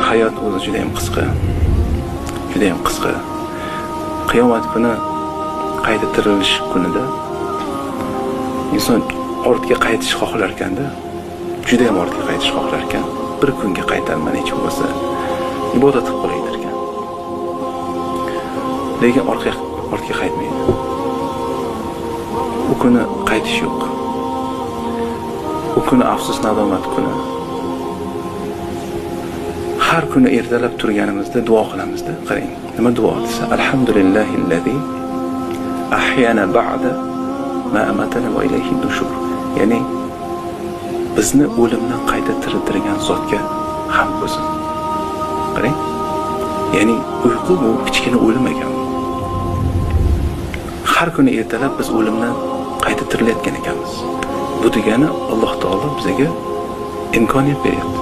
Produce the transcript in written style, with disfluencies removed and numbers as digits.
hayot o'zi juda ham qisqa. Juda ham qisqa. Qiyomat kuni qayta tirilish kunida inson ortga qaytish xohlar ekanda, juda ham ortga qaytish xohlar ekan. Bir kunga qaytarman hech bo'lmasa ibodat qilib qo'yay ekan. Lekin ortga qaytmaydi. U kuni qaytish yo'q. U kuni afsus nadomat kuni. Har kuni ertalab turganimizda duo qilamizda. Qarang, nima duo desa, alhamdulillahillazi ahyana ba'da ma amatana va ilayhi nushur. Ya'ni bizni o'limdan qayta tiriltirgan zotga hamd bo'lsin. Qarang. Ya'ni uyqu bu kichkina o'lim ekan. Har kuni ertalab biz o'limdan qayta tirilayotgan ekanmiz. Bu degani Alloh taolo bizga imkoniyat beryapti.